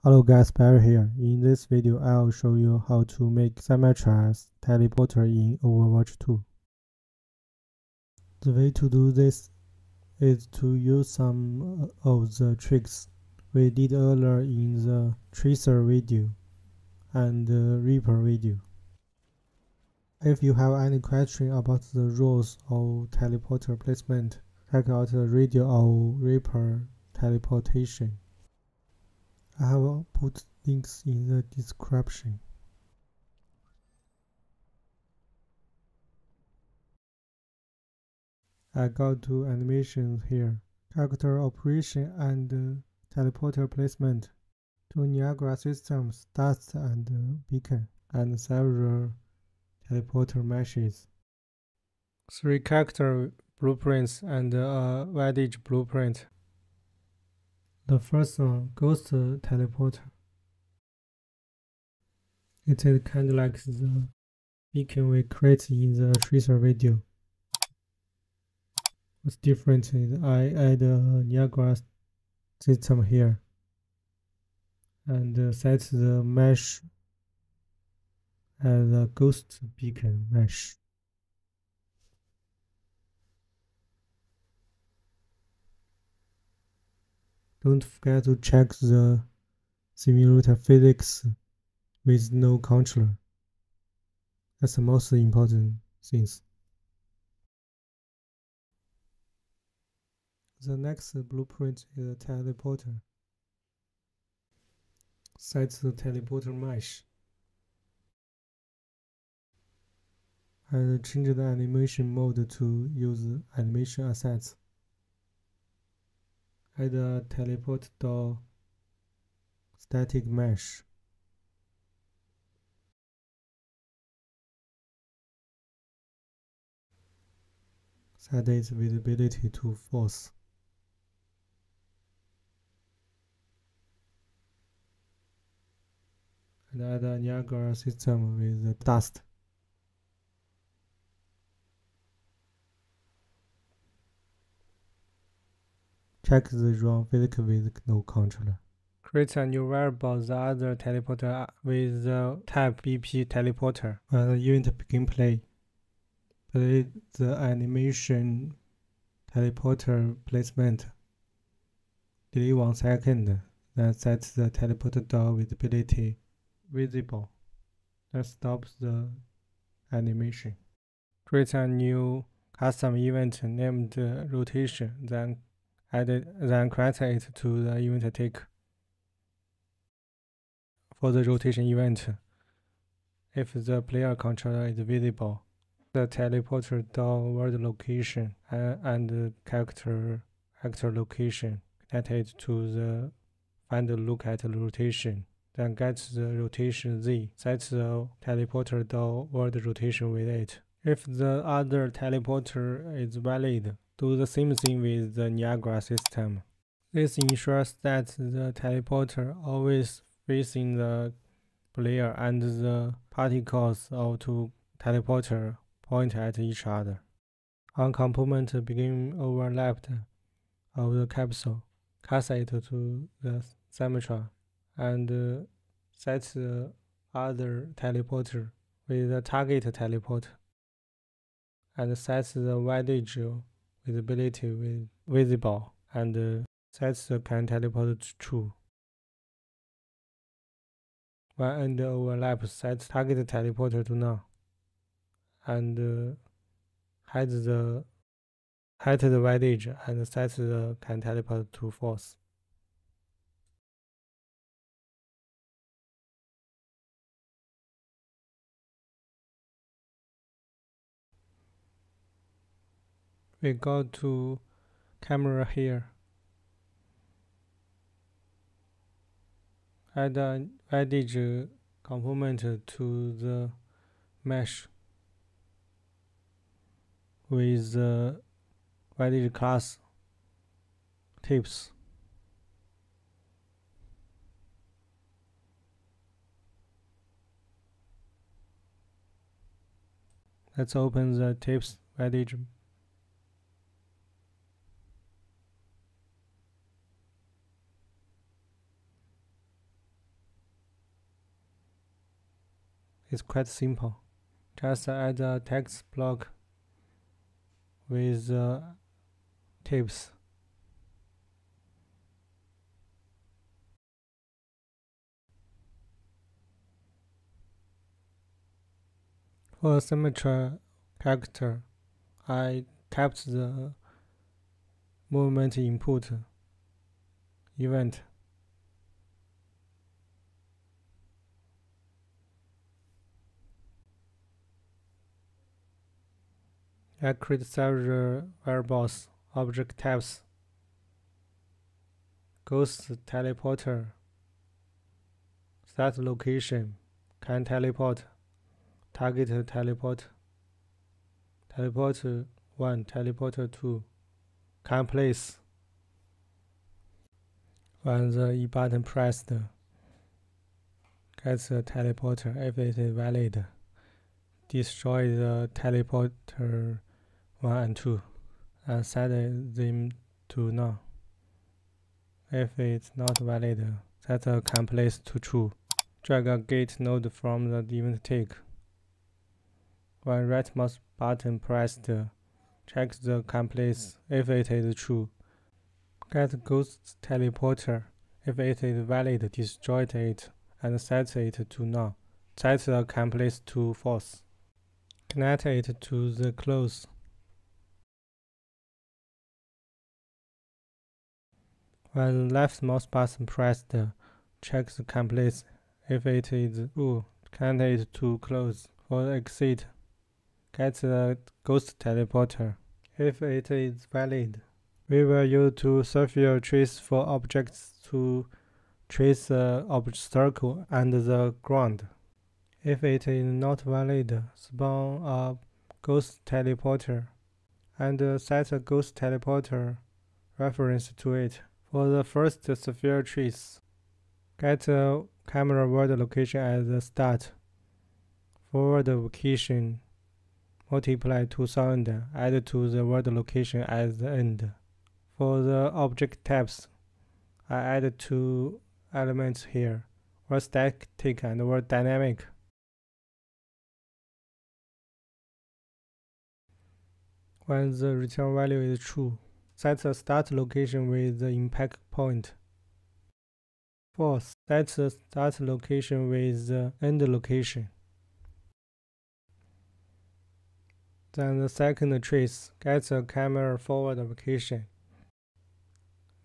Hello guys, Barry here. In this video, I'll show you how to make Symmetra's teleporter in Overwatch 2. The way to do this is to use some of the tricks we did earlier in the Tracer video and the Reaper video. If you have any question about the rules of teleporter placement, check out the radio or Reaper teleportation. I have put links in the description. I go to animations here, character operation and teleporter placement, to Niagara systems, dust and beacon, and several teleporter meshes. 3 character blueprints and a Wadage blueprint. The first one, Ghost Teleporter. It is kind of like the beacon we created in the Tracer video. What's different is I add a Niagara system here and set the mesh as a ghost beacon mesh. Don't forget to check the simulator physics with no controller. That's the most important things. The next blueprint is a teleporter. Set the teleporter mesh and change the animation mode to use animation assets. Add a teleport door static mesh. Set its visibility to false. And add a Niagara system with the dust. Check the run physics with no controller. Create a new variable, the other teleporter with the type BP teleporter. When the event begin play, play the animation teleporter placement. Delay 1 second, then set the teleporter door visibility visible. That stops the animation. Create a new custom event named rotation, then connect it to the event tick. For the rotation event, if the player controller is visible, the teleporter door word location and character actor location, connect it to the find look at rotation, then get the rotation Z, set the teleporter door word rotation with it. If the other teleporter is valid, do the same thing with the Niagara system. This ensures that the teleporter always facing the player and the particles of two teleporter point at each other. On component begin overlapped of the capsule, cast it to the Symmetra and set the other teleporter with the target teleporter and set the Wadage visibility with visible and set the can teleport to true. When end overlap, set target teleporter to none and hide the Wadage and set the can teleport to false. We go to camera here. Add a Wadage component to the mesh with the Wadage class tips. Let's open the tips Wadage. is quite simple. Just add a text block with tips. For symmetry character, I kept the movement input event. I create several variables, object types, ghost teleporter, start location, can teleport, target teleport, teleporter 1, teleporter 2, can place. When the E button pressed, gets a teleporter if it is valid. Destroy the teleporter 1 and 2 and set them to none. If it's not valid, set the can place to true. Drag a gate node from the event tick. When right mouse button pressed, check the can place if it is true. Get ghost teleporter. If it is valid, destroy it and set it to none. Set the can place to false. Connect it to the close. When left mouse button pressed, check the can place. If it is true, connect it to close. For exit, get the ghost teleporter. If it is valid, we will use to sphere trace for objects to trace the obstacle and the ground. If it is not valid, spawn a ghost teleporter and set a ghost teleporter reference to it. For the first sphere trace, get a camera world location as the start. Forward location multiply 2000, add to the world location as the end. For the object types, I add 2 elements here, one static and one dynamic. When the return value is true, set the start location with the impact point. False, set the start location with the end location. Then the second trace, get the camera forward location.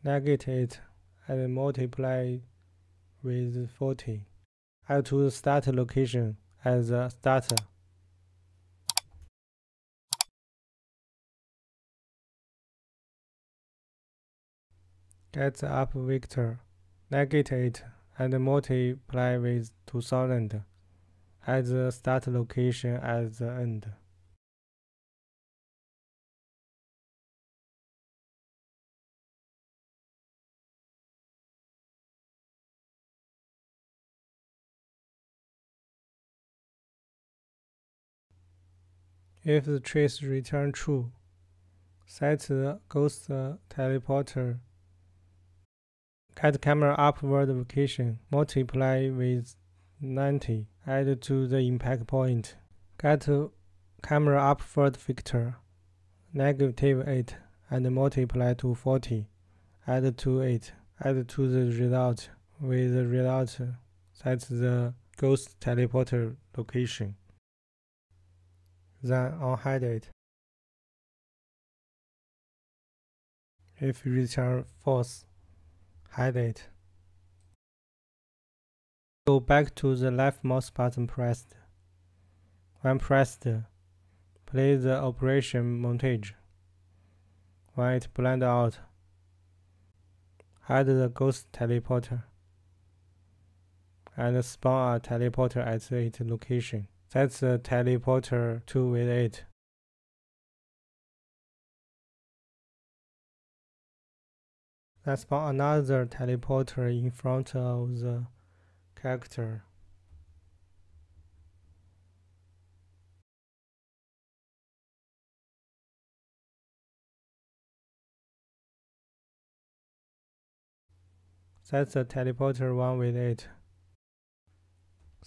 Negate it and multiply with 40. Add to the start location as a starter. Get the up vector, negate it and multiply with 2000. Add the start location as the end. If the trace returns true, set the ghost teleporter. Get camera upward location, multiply with 90, add to the impact point. Get camera upward vector, -8, and multiply to 40, add to it, add to the result. With the result, set the ghost teleporter location. Then unhide it. If return false, hide it. Go back to the left mouse button pressed. When pressed, play the operation montage. When it blends out, hide the ghost teleporter and spawn a teleporter at its location. Set the teleporter to with it. Then spawn another teleporter in front of the character. Set the teleporter 1 with it.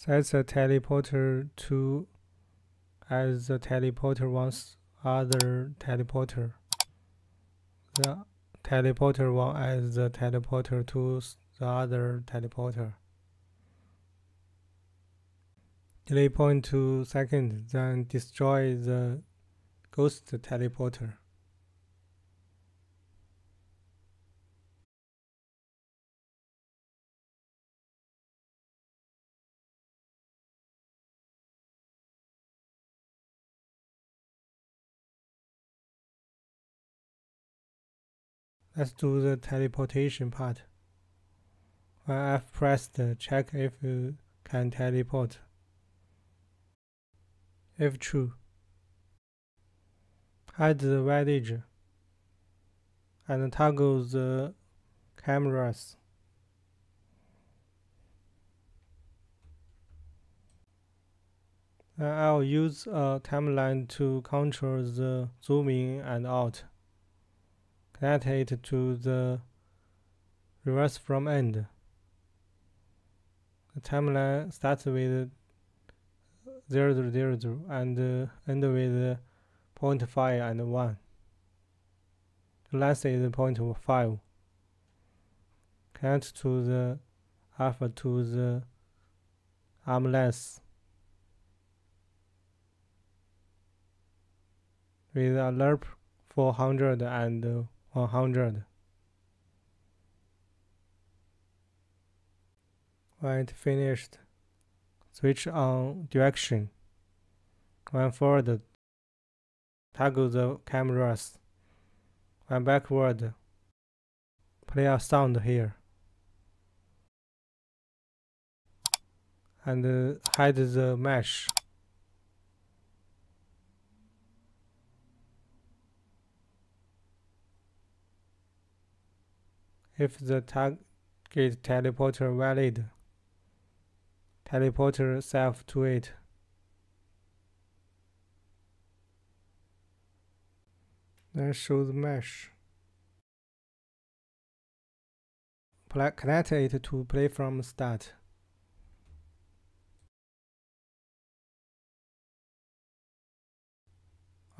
Set the teleporter to as the teleporter wants other teleporter. The teleporter one as the teleporter to the other teleporter. Delay 0.2 seconds, then destroy the ghost teleporter. Let's do the teleportation part. When F pressed, check if you can teleport. If true, hide the wedge and toggle the cameras. I'll use a timeline to control the zoom in and out. Connect it to the reverse from end. The timeline starts with 0, 0, 0, 0 and end with 0.5 and 1. The length is 0.5. Connect to the alpha to the arm length with a lerp 400 and 100. When it finished, switch on direction. When forward, toggle the cameras. When backward, play a sound here. And hide the mesh. If the target teleporter valid, teleporter self to it. Then show the mesh. Connect it to play from start.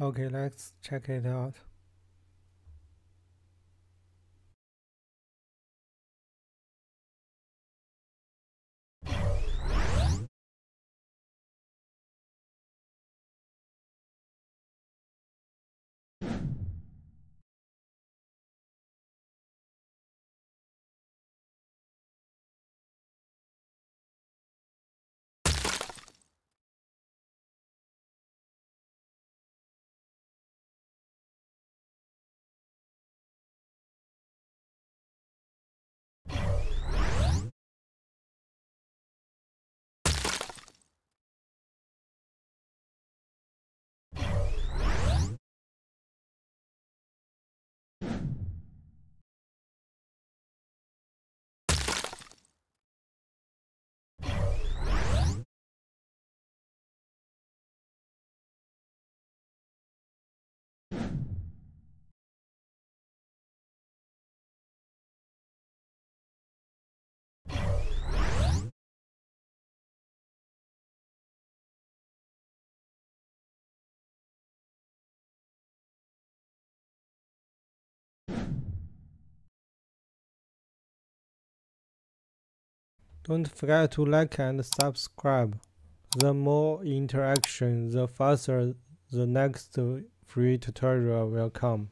Okay, let's check it out. Don't forget to like and subscribe. The more interaction, the faster the next free tutorial will come.